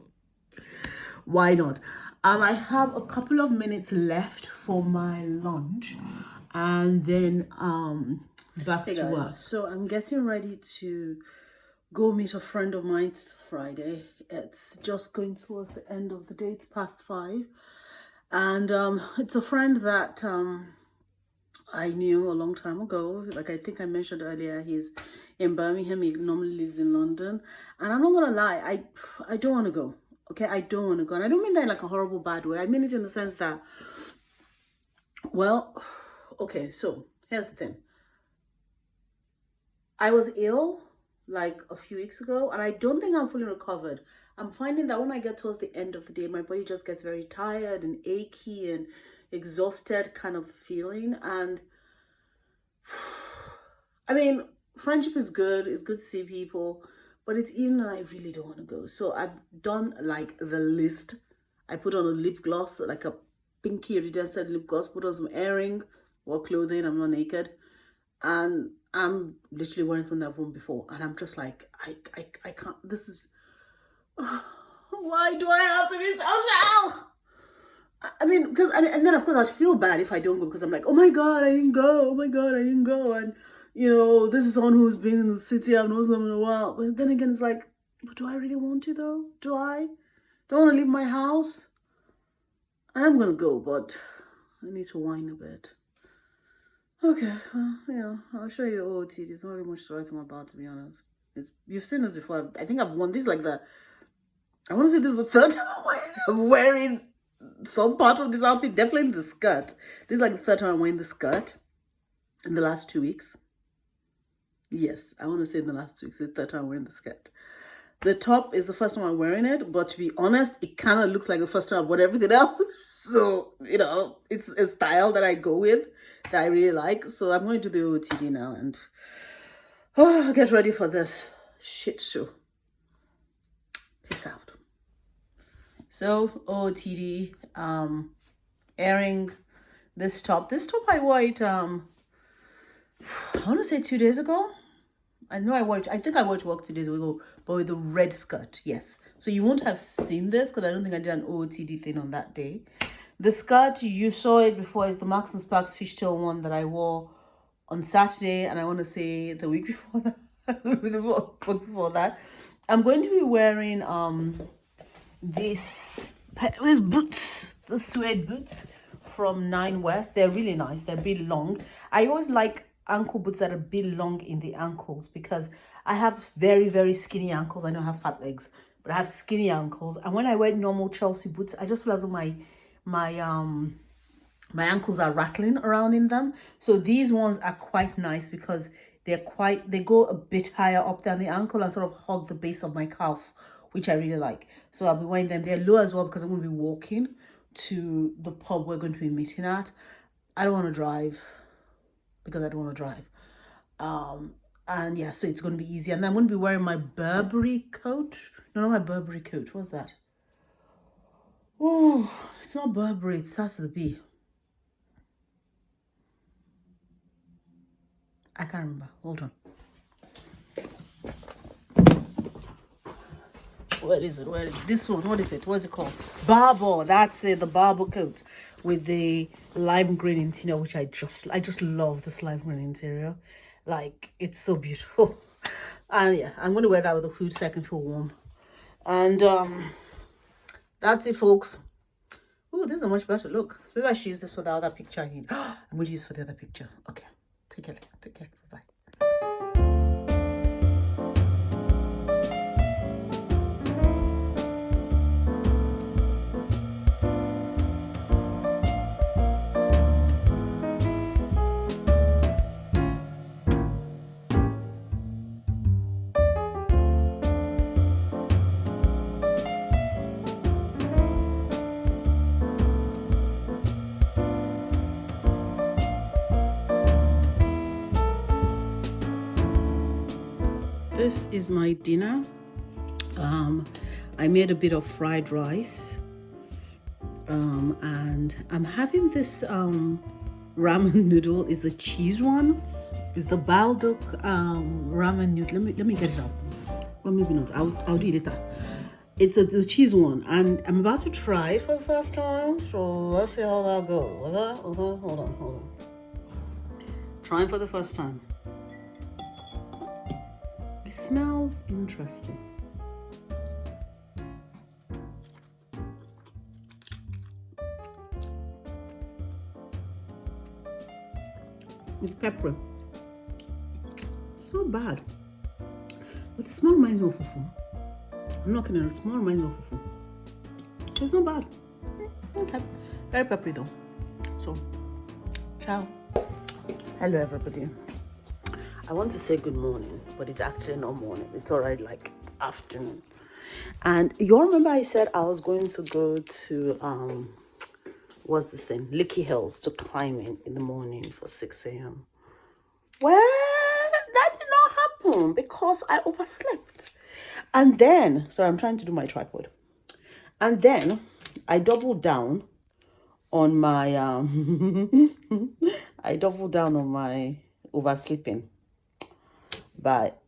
Speaker 1: why not? I have a couple of minutes left for my lunch, and then back to work. So I'm getting ready to go meet a friend of mine Friday. It's just going towards the end of the day. It's past 5, and it's a friend that I knew a long time ago. Like I think I mentioned earlier, he's in Birmingham. He normally lives in London, and I'm not gonna lie, I don't want to go. Okay, I don't want to go, and I don't mean that in like a horrible bad way. I mean it in the sense that, well, okay. So here's the thing. I was ill like a few weeks ago, and I don't think I'm fully recovered. I'm finding that when I get towards the end of the day, my body just gets very tired and achy and exhausted kind of feeling. And I mean, friendship is good. It's good to see people, but it's even I really don't want to go. So I've done like the list. I put on a lip gloss, like a pinky iridescent lip gloss, put on some earring, wore clothing. I'm not naked. And I'm literally wearing something I've worn before. And I'm just like, I can't, this is, why do I have to be social? I mean, because, and then of course I'd feel bad if I don't go, because I'm like, oh my God, I didn't go. Oh my God, I didn't go. And, you know, this is someone who's been in the city. I've known them in a while. But then again, it's like, but do I really want to though? Do I? Don't want to leave my house? I am going to go, but I need to whine a bit. Okay, yeah, I'll show you the OOTD. There's not really much to write about, to be honest. You've seen this before. I think I've worn this like I want to say this is the third time I'm wearing some part of this outfit. Definitely the skirt. This is like the third time I'm wearing the skirt in the last 2 weeks. Yes, I want to say in the last 2 weeks, the third time I'm wearing the skirt. The top is the first time I'm wearing it, but to be honest, it kind of looks like the first time I've worn everything else. So, you know, it's a style that I go with that I really like. So I'm going to do the OOTD now and get ready for this shit show. Peace out. So OOTD, airing this top. This top I wore it, I want to say 2 days ago. I think I wore it to work 2 days ago, but with the red skirt, yes. So you won't have seen this because I don't think I did an OOTD thing on that day. The skirt, you saw it before, is the Marks and Sparks fishtail one that I wore on Saturday, and I want to say the week before that, before that. I'm going to be wearing these boots, the suede boots from 9 West. They're really nice. They're a bit long. I always like ankle boots that are a bit long in the ankles because I have very, very skinny ankles. I know I have fat legs, but I have skinny ankles. And when I wear normal Chelsea boots, I just feel as though my ankles are rattling around in them. So these ones are quite nice because they go a bit higher up than the ankle and sort of hug the base of my calf, which I really like. So I'll be wearing them. They're low as well because I'm going to be walking to the pub we're going to be meeting at. I don't want to drive because I don't want to drive. And yeah, so it's going to be easy. And then I'm going to be wearing my Burberry coat. No, not my Burberry coat. What's that? Oh, it's not Burberry. It starts with a B. I can't remember. Hold on. Where is it? Where is it? This one? What is it? What's it called? Barber. That's it. The Barber coat with the lime green interior, which I just love this lime green interior. Like, it's so beautiful. And yeah, I'm going to wear that with a hood so I can feel warm. And that's it, folks. Oh, this is a much better look. So maybe I should use this for the other picture I need. I'm going to use it for the other picture. Okay. Take care. Take care. Bye-bye. This is my dinner. I made a bit of fried rice, and I'm having this ramen noodle. Is the cheese one. It's the Balduk ramen noodle. Let me get it out. Well, maybe not. I'll do it later. It's the cheese one, and I'm about to try it for the first time. So let's see how that goes. Hold on. Trying for the first time. It smells interesting. It's peppery. It's not bad. But the smell reminds me of fufu. I'm not kidding. The smell reminds me of fufu. It's not bad. Okay. Very peppery though. So, ciao. Hello everybody. I want to say good morning, but it's actually not morning. It's already like afternoon. And you all remember I said I was going to go to what's this thing? Licky Hills to climbing in the morning for 6 a.m. Well, that did not happen because I overslept. And then, sorry, I'm trying to do my tripod. And then I doubled down on my I doubled down on my oversleeping. But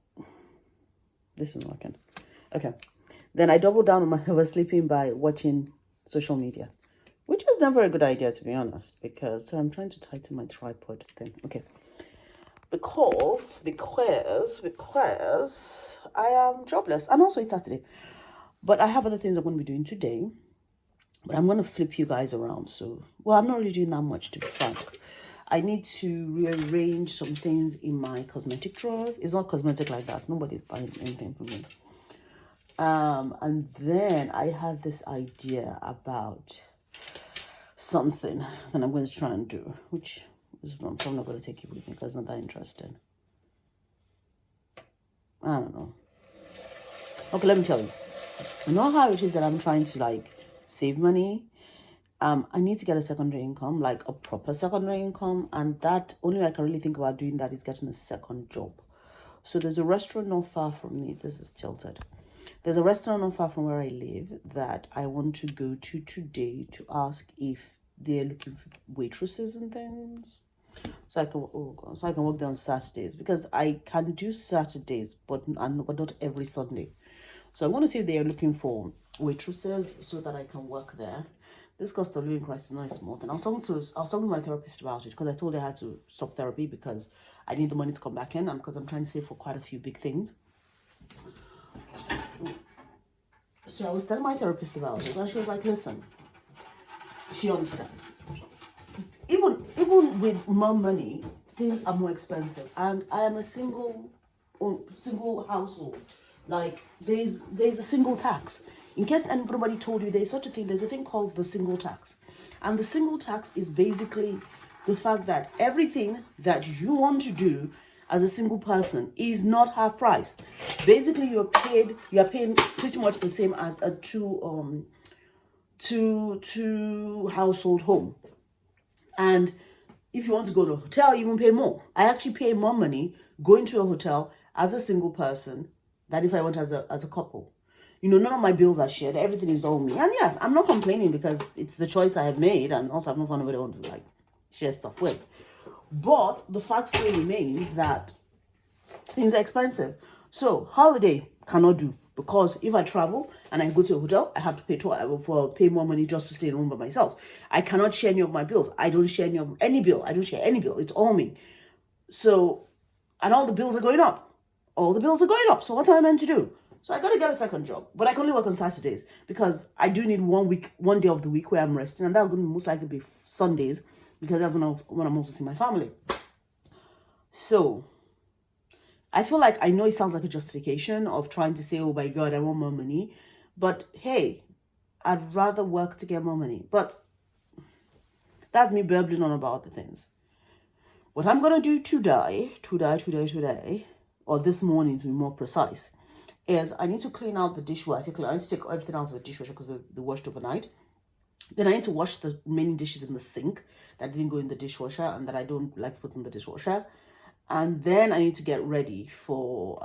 Speaker 1: this isn't working. Okay. Then I doubled down on my oversleeping by watching social media, which is never a good idea, to be honest, because I'm trying to tighten my tripod thing. Okay. Because I am jobless, and also it's Saturday. But I have other things I'm going to be doing today. But I'm going to flip you guys around. So, well, I'm not really doing that much, to be frank. I need to rearrange some things in my cosmetic drawers. It's not cosmetic like that. Nobody's buying anything from me. And then I had this idea about something that I'm going to try and do, which is I'm probably not going to take you with me because it's not that interesting. I don't know. Okay, let me tell you. You know how it is that I'm trying to like save money? I need to get a secondary income, like a proper secondary income, and that only way I can really think about doing that is getting a second job. So there's a restaurant not far from me. This is tilted. There's a restaurant not far from where I live that I want to go to today to ask if they're looking for waitresses and things. So I can work there on Saturdays because I can do Saturdays, but not every Sunday. So I want to see if they are looking for waitresses so that I can work there. This cost of living crisis is not a small thing. I was talking to my therapist about it because I told her I had to stop therapy because I need the money to come back in and because I'm trying to save for quite a few big things. So I was telling my therapist about it and she was like, listen, she understands. Even with more money, things are more expensive. And I am a single household. Like there's a single tax. In case anybody told you there's such a thing, there's a thing called the single tax. And the single tax is basically the fact that everything that you want to do as a single person is not half price. Basically you are paying pretty much the same as a two household home. And if you want to go to a hotel, you even pay more. I actually pay more money going to a hotel as a single person than if I went as a couple. You know, none of my bills are shared. Everything is all me. And yes, I'm not complaining because it's the choice I have made. And also, I'm not found nobody I want to like share stuff with. But the fact still remains that things are expensive. So holiday cannot do because if I travel and I go to a hotel, I have to pay more money just to stay in home by myself. I cannot share any of my bills. I don't share any bill. I don't share any bill. It's all me. So, and all the bills are going up. All the bills are going up. So what am I meant to do? So I got to get a second job, but I can only work on Saturdays because I do need one day of the week where I'm resting, and that's going to most likely be Sundays because that's when I'm also seeing my family. So I feel like I know it sounds like a justification of trying to say, oh my God, I want more money, but hey, I'd rather work to get more money. But that's me babbling on about the things. What I'm gonna do today, or this morning to be more precise, is I need to clean out the dishwasher. I need to take everything out of the dishwasher because they washed overnight. Then I need to wash the remaining dishes in the sink that didn't go in the dishwasher and that I don't like to put in the dishwasher. And then I need to get ready for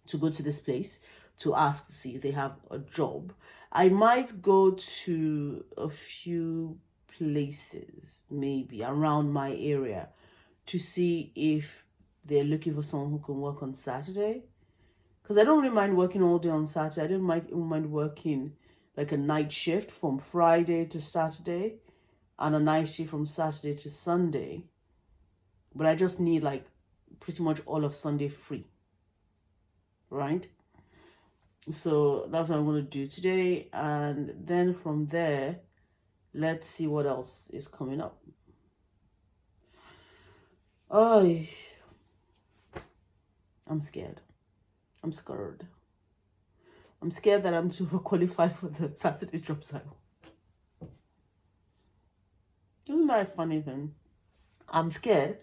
Speaker 1: to go to this place to ask to see if they have a job. I might go to a few places maybe around my area to see if they're looking for someone who can work on Saturday. Because I don't really mind working all day on Saturday. I don't mind working like a night shift from Friday to Saturday and a night shift from Saturday to Sunday. But I just need like pretty much all of Sunday free. Right? So that's what I'm going to do today. And then from there, let's see what else is coming up. I'm scared. I'm scared. I'm scared that I'm too overqualified for the Saturday job sale. Isn't that a funny thing? I'm scared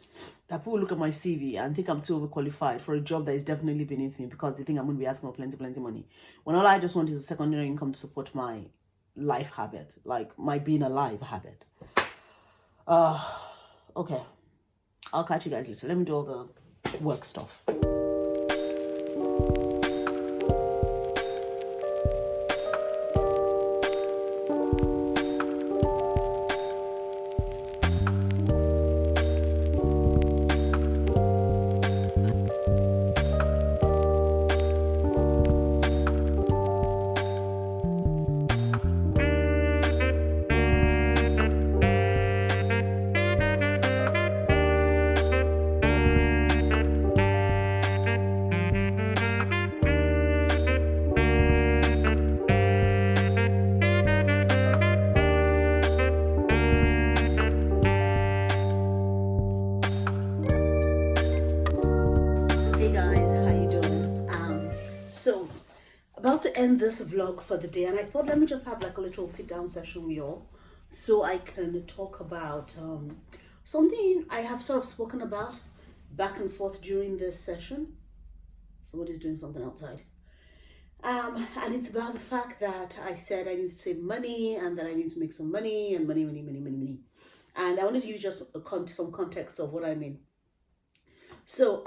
Speaker 1: that people look at my CV and think I'm too overqualified for a job that is definitely beneath me because they think I'm going to be asking for plenty money. When all I just want is a secondary income to support my life habit, like my being alive habit. Okay. I'll catch you guys later. Let me do all the work stuff. About to end this vlog for the day, and I thought let me just have like a little sit down session with y'all so I can talk about something I have sort of spoken about back and forth during this session. Somebody's doing something outside. And it's about the fact that I said I need to save money and that I need to make some money and money. And I wanted to give you just some context of what I mean. So,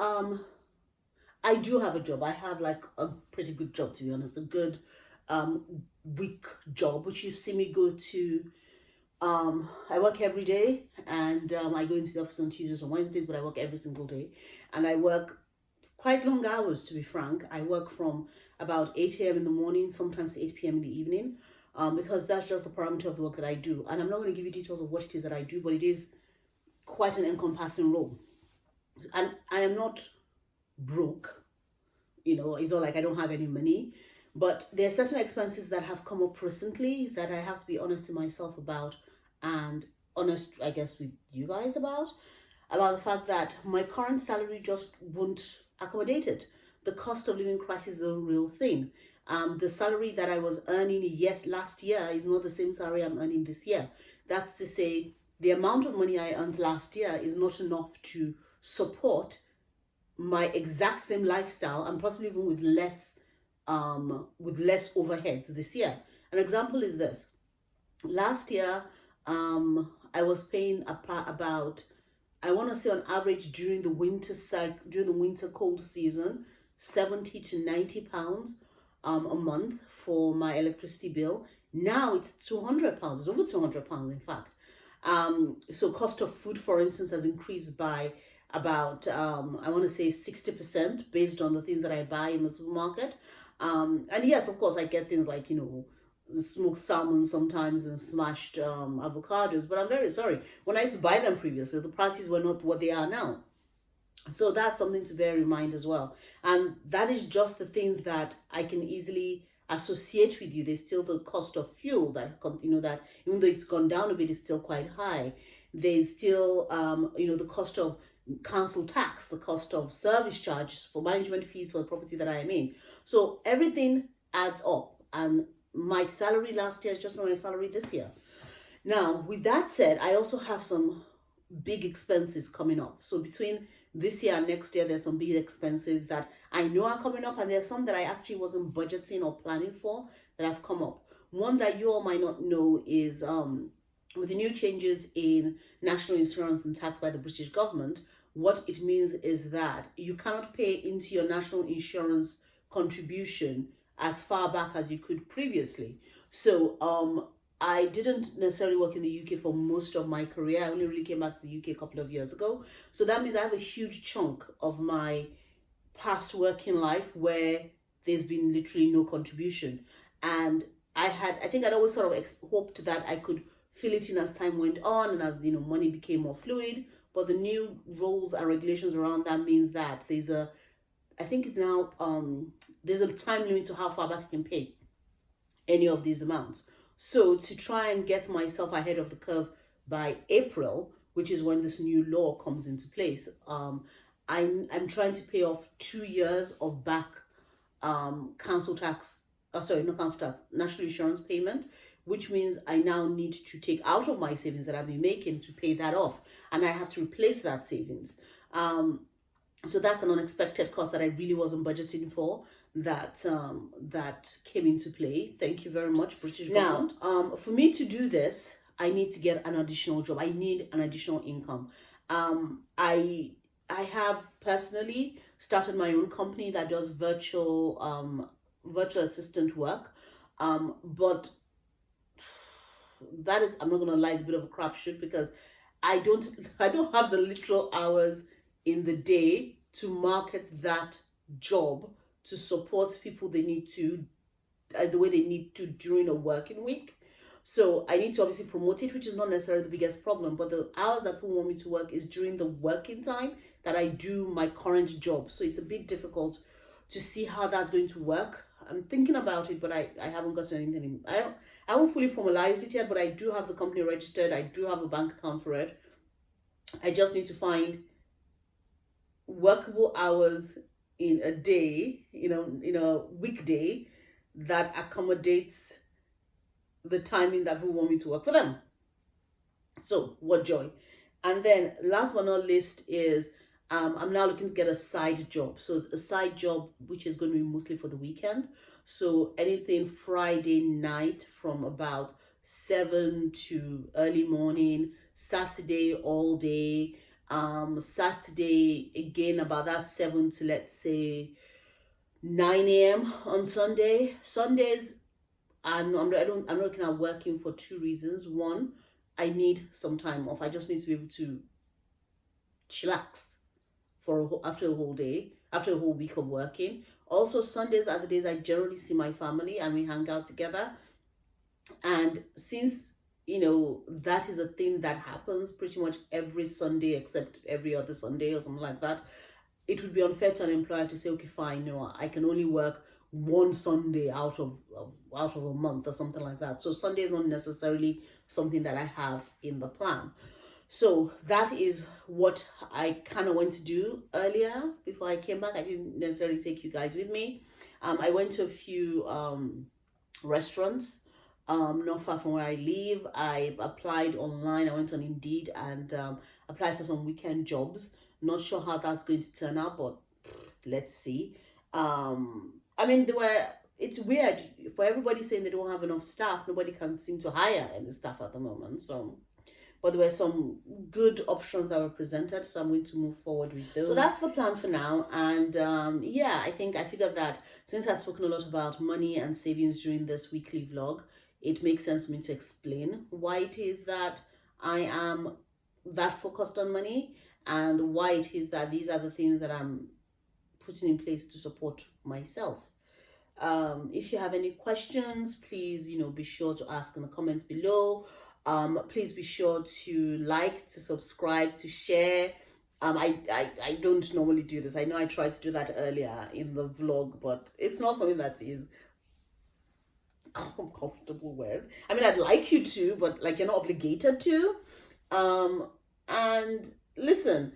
Speaker 1: I do have a job. I have like a pretty good job, to be honest, a good week job, which you see me go to. I work every day, and I go into the office on Tuesdays and Wednesdays, but I work every single day. And I work quite long hours, to be frank. I work from about 8 a.m. in the morning, sometimes 8 p.m. in the evening, because that's just the parameter of the work that I do. And I'm not going to give you details of what it is that I do, but it is quite an encompassing role. And I am not broke, it's not like I don't have any money, but there are certain expenses that have come up recently that I have to be honest to myself about, and honest, I guess, with you guys about the fact that my current salary just won't accommodate it. The cost of living crisis is a real thing. The salary that I was earning last year is not the same salary I'm earning this year. That's to say, the amount of money I earned last year is not enough to support my exact same lifestyle, and possibly even with less overheads this year. An example is this. Last year, I was paying about, I want to say on average during the winter cold season, 70 to 90 pounds a month for my electricity bill. Now it's 200 pounds. It's over 200 pounds, in fact. So cost of food, for instance, has increased by about, I want to say 60% based on the things that I buy in the supermarket. And yes, of course, I get things like, smoked salmon sometimes and smashed avocados. But I'm very sorry. When I used to buy them previously, the prices were not what they are now. So that's something to bear in mind as well. And that is just the things that I can easily associate with you. There's still the cost of fuel that, that even though it's gone down a bit, is still quite high. There's still, the cost of council tax, the cost of service charges for management fees for the property that I am in. So everything adds up, and my salary last year is just not my salary this year. Now, with that said, I also have some big expenses coming up. So between this year and next year, there's some big expenses that I know are coming up, and there's some that I actually wasn't budgeting or planning for that have come up. One that you all might not know is with the new changes in national insurance and tax by the British government, what it means is that you cannot pay into your national insurance contribution as far back as you could previously. So I didn't necessarily work in the UK for most of my career. I only really came back to the UK a couple of years ago. So that means I have a huge chunk of my past working life where there's been literally no contribution. And I think I'd always sort of hoped that I could fill it in as time went on and as, money became more fluid. But the new rules and regulations around that means that I think it's now, there's a time limit to how far back you can pay any of these amounts. So to try and get myself ahead of the curve by April, which is when this new law comes into place, I'm trying to pay off 2 years of back council tax. Sorry, not council tax, national insurance payment, which means I now need to take out of my savings that I've been making to pay that off, and I have to replace that savings. So that's an unexpected cost that I really wasn't budgeting for. That came into play. Thank you very much, British government. Now, for me to do this, I need to get an additional job. I need an additional income. I have personally started my own company that does virtual assistant work, but that is, I'm not gonna lie, it's a bit of a crapshoot because I don't have the literal hours in the day to market that job to support people they need to, the way they need to during a working week. So I need to obviously promote it, which is not necessarily the biggest problem, but the hours that people want me to work is during the working time that I do my current job. So it's a bit difficult to see how that's going to work. I'm thinking about it, but I haven't gotten anything. I haven't fully formalized it yet, but I do have the company registered. I do have a bank account for it. I just need to find workable hours in a day, in a weekday that accommodates the timing that people want me to work for them. So what joy. And then last but not least is I'm now looking to get a side job. So a side job which is going to be mostly for the weekend. So anything Friday night from about 7 to early morning, Saturday all day, Saturday again about that 7 to let's say 9 a.m. on Sunday. Sundays I'm not looking at working for two reasons. One, I need some time off. I just need to be able to chillax after a whole day, after a whole week of working. Also, Sundays are the days I generally see my family and we hang out together. And since that is a thing that happens pretty much every Sunday except every other Sunday or something like that, it would be unfair to an employer to say, okay, fine, I can only work one Sunday out of a month or something like that. So Sunday is not necessarily something that I have in the plan. So that is what I kind of went to do earlier before I came back. I didn't necessarily take you guys with me. I went to a few restaurants not far from where I live. I applied online. I went on Indeed and applied for some weekend jobs. Not sure how that's going to turn out, but let's see. It's weird for everybody saying they don't have enough staff. Nobody can seem to hire any staff at the moment. So, but there were some good options that were presented, so I'm going to move forward with those. So that's the plan for now. And I think I figured that since I've spoken a lot about money and savings during this weekly vlog, it makes sense for me to explain why it is that I am that focused on money and why it is that these are the things that I'm putting in place to support myself. If you have any questions, please, be sure to ask in the comments below. Please be sure to like, to subscribe, to share. I don't normally do this. I know I tried to do that earlier in the vlog, but it's not something that is I'm comfortable with. I mean, I'd like you to, but you're not obligated to. And listen,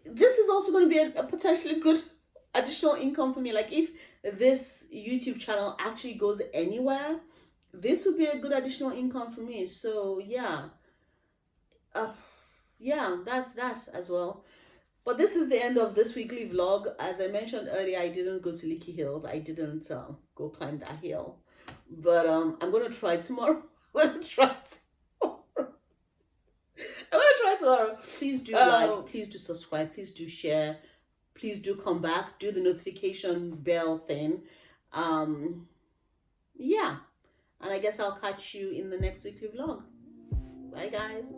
Speaker 1: this is also going to be a potentially good additional income for me. If this YouTube channel actually goes anywhere, this would be a good additional income for me. So that's that as well. But this is the end of this weekly vlog. As I mentioned earlier, I didn't go to Leaky Hills. I didn't go climb that hill. But I'm going to try tomorrow. I'm going to try tomorrow. Please do like, please do subscribe, please do share, please do come back, do the notification bell thing. And I guess I'll catch you in the next weekly vlog. Bye, guys.